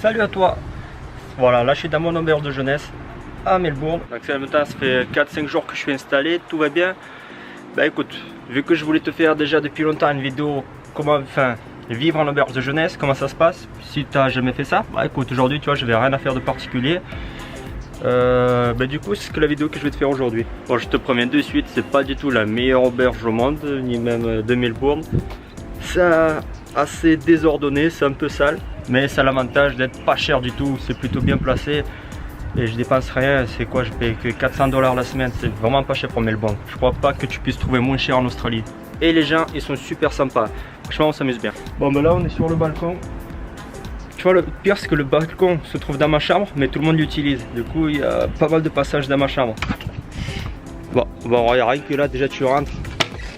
Salut à toi. Voilà, là je suis dans mon auberge de jeunesse à Melbourne. Actuellement ça fait 4-5 jours que je suis installé, tout va bien. Bah écoute, vu que je voulais te faire déjà depuis longtemps une vidéo comment vivre en auberge de jeunesse, comment ça se passe, si tu n'as jamais fait ça, bah écoute, aujourd'hui tu vois, je n'avais rien à faire de particulier. Du coup c'est la vidéo que je vais te faire aujourd'hui. Bon, je te promets de suite, c'est pas du tout la meilleure auberge au monde, ni même de Melbourne. C'est assez désordonné, c'est un peu sale, mais ça a l'avantage d'être pas cher du tout, c'est plutôt bien placé. Et je dépense rien, c'est quoi, je paye que 400 $ la semaine, c'est vraiment pas cher pour Melbourne. Je crois pas que tu puisses trouver moins cher en Australie. Et les gens, ils sont super sympas, franchement on s'amuse bien. Bon ben là on est sur le balcon. Tu vois, le pire c'est que le balcon se trouve dans ma chambre, mais tout le monde l'utilise. Du coup il y a pas mal de passages dans ma chambre. Bon, rien que là déjà tu rentres.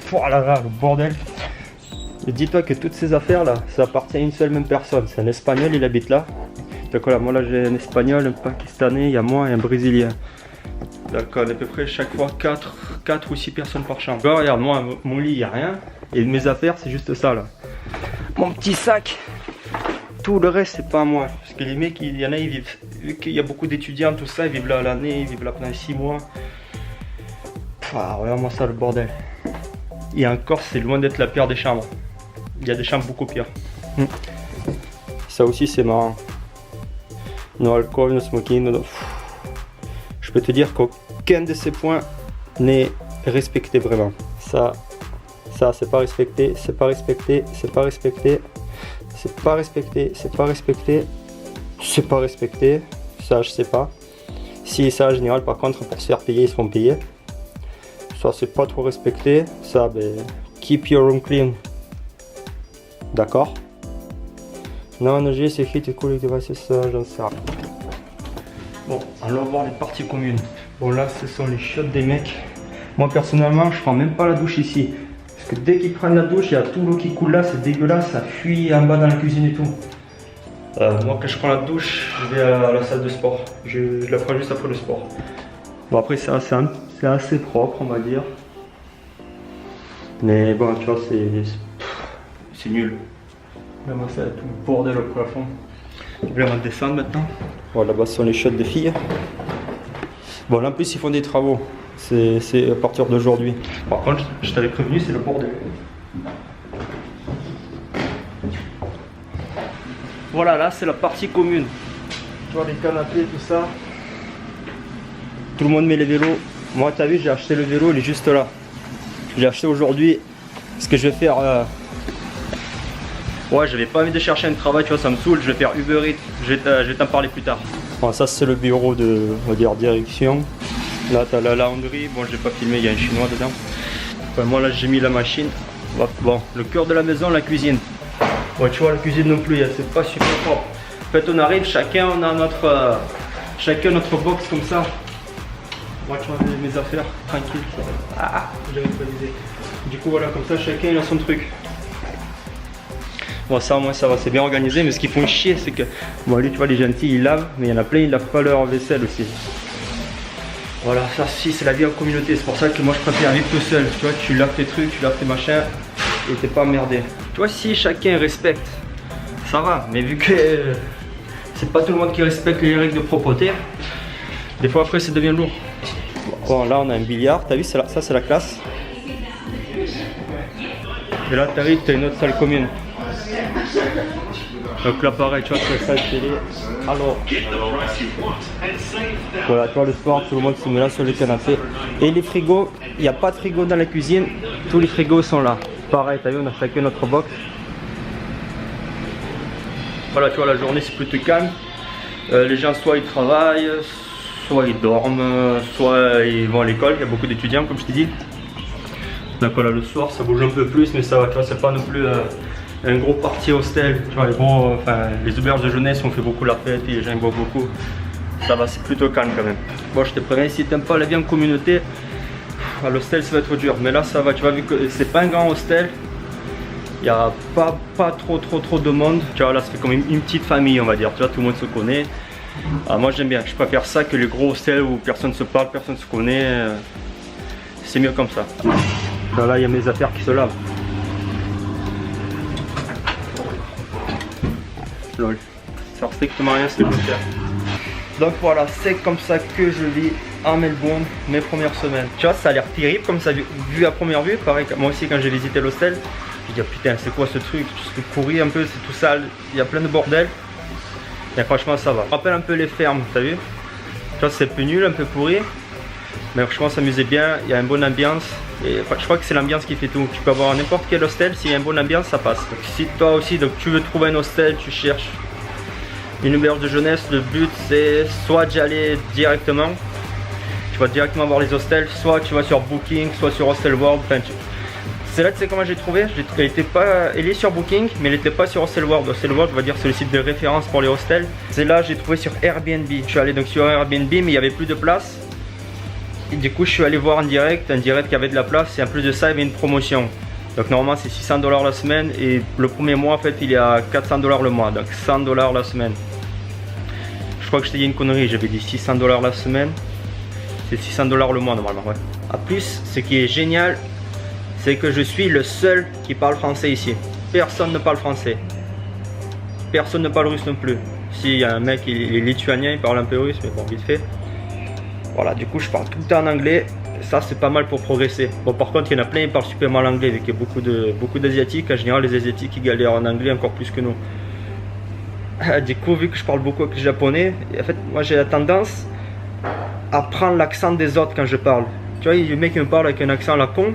Voilà là, le bordel. Et dis-toi que toutes ces affaires là, ça appartient à une seule même personne. C'est un Espagnol, il habite là. D'accord, là, moi là j'ai un Espagnol, un Pakistanais, il y a moi et un Brésilien. D'accord, à peu près chaque fois 4 ou 6 personnes par chambre. Alors, regarde, moi, mon lit, il n'y a rien. Et mes affaires, c'est juste ça là. Mon petit sac. Tout le reste, c'est pas à moi. Parce que les mecs, il y en a, ils vivent. Vu qu'il y a beaucoup d'étudiants, tout ça, ils vivent là à l'année, ils vivent là pendant 6 mois. Regarde-moi ça, le bordel. Et encore, c'est loin d'être la pire des chambres. Il y a des chambres beaucoup pires. Ça aussi, c'est marrant. No alcool, no smoking, no... Je peux te dire qu'aucun de ces points n'est respecté vraiment. Ça c'est pas respecté, c'est pas respecté, c'est pas respecté, c'est pas respecté, c'est pas respecté, c'est pas respecté. Ça je sais pas. Si ça en général par contre pour se faire payer ils se font payer. Ça c'est pas trop respecté. Ça keep your room clean. D'accord. Non, j'ai c'est fit et cool, c'est ça, j'en sais rien. Bon, allons voir les parties communes. Bon, là, ce sont les chiottes des mecs. Moi, personnellement, je prends même pas la douche ici. Parce que dès qu'ils prennent la douche, il y a tout l'eau qui coule là, c'est dégueulasse, ça fuit en bas dans la cuisine et tout. Moi, quand je prends la douche, je vais à la salle de sport. Je la prends juste après le sport. Bon, après, c'est assez propre, on va dire. Mais bon, tu vois, c'est nul. Là, moi, ça a tout le bordel au plafond. Là, on va descendre maintenant. Bon, là-bas, ce sont les chiottes des filles. Bon, là, en plus, ils font des travaux. C'est à partir d'aujourd'hui. Par contre, je t'avais prévenu, c'est le bordel. Voilà, là, c'est la partie commune. Tu vois, les canapés, tout ça. Tout le monde met les vélos. Moi, t'as vu, j'ai acheté le vélo, il est juste là. J'ai acheté aujourd'hui. Ce que je vais faire... Ouais, j'avais pas envie de chercher un travail, tu vois, ça me saoule, je vais faire Uber Eats, je vais t'en parler plus tard. Bon, ça c'est le bureau de, on va dire, direction. Là t'as la lavanderie, bon je l'ai pas filmé, il y a un chinois dedans. Enfin, moi là j'ai mis la machine. Bon, le cœur de la maison, la cuisine. Bon, tu vois, la cuisine non plus, c'est pas super propre. En fait on arrive, chacun on a notre box comme ça. Moi tu vois, mes affaires, tranquille. J'avais pas l'idée. Du coup voilà, comme ça chacun il a son truc. Bon, ça au moins ça va, c'est bien organisé, mais ce qu'ils font chier c'est que bon, lui tu vois, les gentils ils lavent, mais il y en a plein ils lavent pas leur vaisselle aussi. Voilà, ça si c'est la vie en communauté, c'est pour ça que moi je préfère vivre tout seul. Tu vois, tu laves tes trucs, tu laves tes machins et t'es pas emmerdé. Tu vois, si chacun respecte, ça va, mais vu que c'est pas tout le monde qui respecte les règles de propreté, des fois après ça devient lourd. Bon, là on a un billard, t'as vu, ça c'est la classe. Et là t'arrives, t'as une autre salle commune. Donc là pareil, tu vois, tu as ça télé. Alors voilà, tu vois, le soir tout le monde se met là sur le canapé. Et les frigos, il n'y a pas de frigo dans la cuisine, tous les frigos sont là. Pareil, tu as vu, on a chacun notre box. Voilà, tu vois, la journée c'est plutôt calme. Les gens soit ils travaillent, soit ils dorment, soit ils vont à l'école. Il y a beaucoup d'étudiants comme je t'ai dit. Donc voilà, le soir ça bouge un peu plus, mais ça va, tu vois, c'est pas non plus un gros party hostel. Tu vois, les auberges de jeunesse on fait beaucoup la fête et les gens ils boivent beaucoup. Ça va, c'est plutôt calme quand même. Bon, je te préviens, si t'aimes pas la vie en communauté, à l'hostel ça va être dur. Mais là ça va, tu vois, vu que c'est pas un grand hostel, il n'y a pas trop de monde. Tu vois, là ça fait comme une petite famille on va dire. Tu vois, tout le monde se connaît. Moi j'aime bien, je préfère ça que les gros hostels où personne se parle, personne se connaît. C'est mieux comme ça. Là il y a mes affaires qui se lavent. Lol, ça strictement rien ce que je veux faire. Donc voilà, c'est comme ça que je vis à Melbourne mes premières semaines. Tu vois, ça a l'air terrible comme ça, vu à première vue. Pareil, moi aussi quand j'ai visité l'hostel, je dis oh, putain, c'est quoi ce truc? C'est pourri un peu, c'est tout sale, il y a plein de bordel. Et franchement, ça va. Ça rappelle un peu les fermes, t'as vu? Tu vois, c'est un peu nul, un peu pourri. Mais franchement, s'amuser bien, il y a une bonne ambiance. Et je crois que c'est l'ambiance qui fait tout. Tu peux avoir n'importe quel hostel, s'il y a une bonne ambiance, ça passe. Donc, si toi aussi, donc, tu veux trouver un hostel, tu cherches une auberge de jeunesse, le but c'est soit d'y aller directement, tu vas directement voir les hostels, soit tu vas sur Booking, soit sur Hostel World. Enfin, c'est là, tu sais comment j'ai trouvé, elle est sur Booking, mais elle n'était pas sur Hostel World. Hostel World, on va dire, c'est le site de référence pour les hostels. C'est là j'ai trouvé sur Airbnb. Je suis allé donc sur Airbnb, mais il n'y avait plus de place. Et du coup, je suis allé voir un direct qui avait de la place. Et en plus de ça, il y avait une promotion. Donc normalement c'est 600 $ la semaine et le premier mois en fait il est à 400 $ le mois, donc 100 $ la semaine. Je crois que je t'ai dit une connerie, j'avais dit 600 $ la semaine, c'est 600 $ le mois normalement, ouais. En plus, ce qui est génial, c'est que je suis le seul qui parle français ici. Personne ne parle français, personne ne parle russe non plus. Si il y a un mec, il est lituanien, il parle un peu russe, mais bon, vite fait. Voilà, du coup je parle tout le temps en anglais. Ça c'est pas mal pour progresser. Bon, par contre il y en a plein qui parlent super mal anglais, vu qu'il y a beaucoup d'asiatiques. En général les asiatiques ils galèrent en anglais encore plus que nous. Du coup, vu que je parle beaucoup avec les japonais, en fait moi j'ai la tendance à prendre l'accent des autres quand je parle. Tu vois, le mec qui me parle avec un accent à la con,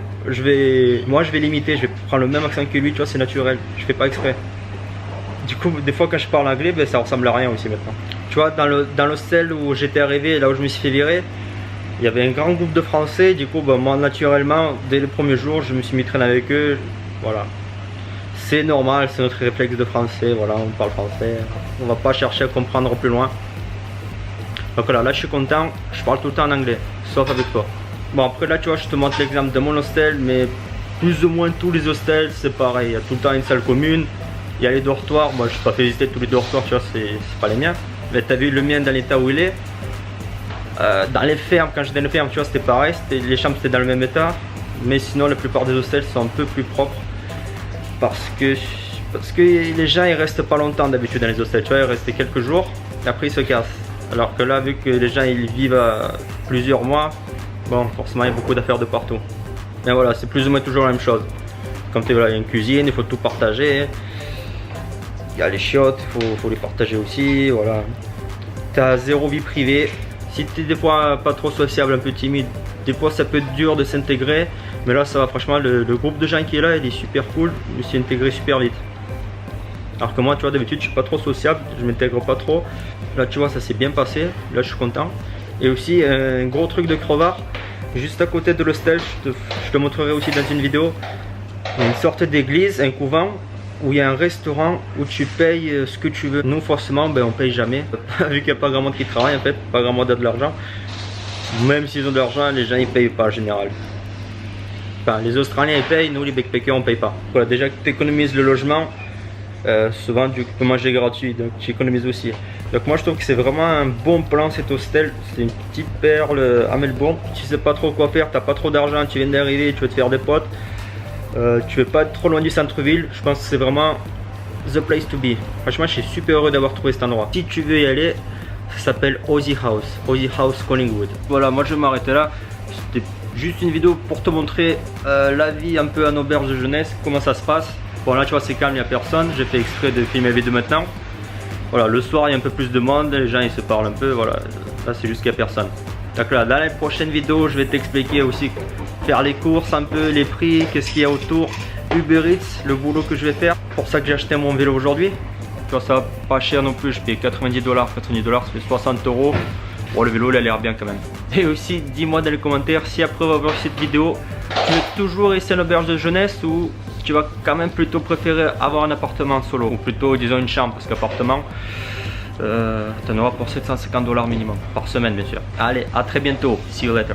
moi je vais l'imiter, je vais prendre le même accent que lui, tu vois, c'est naturel, je fais pas exprès. Du coup des fois quand je parle anglais, ben, ça ressemble à rien aussi maintenant. Tu vois, dans l'hostel où j'étais arrivé, là où je me suis fait virer, il y avait un grand groupe de Français. Du coup, bah, moi naturellement, dès le premier jour, je me suis mis traîner avec eux. Voilà, c'est normal, c'est notre réflexe de français. Voilà, on parle français, on va pas chercher à comprendre plus loin. Donc voilà, là je suis content, je parle tout le temps en anglais, sauf avec toi. Bon après là tu vois, je te montre l'exemple de mon hostel, mais plus ou moins tous les hostels c'est pareil. Il y a tout le temps une salle commune, il y a les dortoirs. Moi je n'ai pas fait visiter tous les dortoirs, tu vois, c'est pas les miens. Mais tu as vu le mien dans l'état où il est. Dans les fermes, quand j'étais dans les fermes, tu vois, c'était pareil, les chambres étaient dans le même état. Mais sinon la plupart des hostels sont un peu plus propres, parce que les gens ils restent pas longtemps d'habitude dans les hostels, tu vois, ils restent quelques jours et après ils se cassent. Alors que là, vu que les gens ils vivent plusieurs mois, bon forcément il y a beaucoup d'affaires de partout. Mais voilà, c'est plus ou moins toujours la même chose. Comme tu vois, il y a une cuisine, il faut tout partager. Il y a les chiottes, il faut les partager aussi, voilà. Tu as zéro vie privée. Si tu es des fois pas trop sociable, un peu timide, des fois ça peut être dur de s'intégrer. Mais là ça va, franchement, le groupe de gens qui est là, il est super cool. Je me suis intégré super vite. Alors que moi, tu vois, d'habitude je suis pas trop sociable, je m'intègre pas trop. Là tu vois, ça s'est bien passé, là je suis content. Et aussi un gros truc de crevard, juste à côté de l'hostel, je te montrerai aussi dans une vidéo. Il y a une sorte d'église, un couvent, où il y a un restaurant où tu payes ce que tu veux. Nous forcément ben, on paye jamais, vu qu'il n'y a pas grand monde qui travaille en fait, pas grand monde a de l'argent. Même s'ils ont de l'argent, les gens ils payent pas en général. Enfin, les Australiens ils payent, nous les backpackers on paye pas. Voilà, déjà que tu économises le logement, souvent tu peux manger gratuit, donc tu économises aussi. Donc moi je trouve que c'est vraiment un bon plan cet hostel, c'est une petite perle à Melbourne. Tu sais pas trop quoi faire, t'as pas trop d'argent, tu viens d'arriver, tu veux te faire des potes. Tu veux pas être trop loin du centre-ville, je pense que c'est vraiment the place to be. Franchement je suis super heureux d'avoir trouvé cet endroit. Si tu veux y aller, ça s'appelle Aussie House Collingwood. Voilà, moi je vais m'arrêter là. C'était juste une vidéo pour te montrer la vie un peu en auberge de jeunesse, comment ça se passe. Bon là tu vois c'est calme, il n'y a personne, j'ai fait exprès de filmer la vidéo maintenant. Voilà, le soir il y a un peu plus de monde, les gens ils se parlent un peu, voilà, là c'est juste qu'il n'y a personne. Donc là, dans la prochaine vidéo, je vais t'expliquer aussi faire les courses un peu, les prix, qu'est-ce qu'il y a autour, Uber Eats, le boulot que je vais faire. Pour ça que j'ai acheté mon vélo aujourd'hui. Tu vois, ça va pas cher non plus, je paye 90 $, ça fait 60 €. Bon, le vélo il a l'air bien quand même. Et aussi, dis-moi dans les commentaires si après avoir vu cette vidéo, tu veux toujours essayer une auberge de jeunesse ou tu vas quand même plutôt préférer avoir un appartement solo, ou plutôt disons une chambre, parce qu'appartement tu en auras pour 750 $ minimum par semaine bien sûr. Allez, à très bientôt, see you later.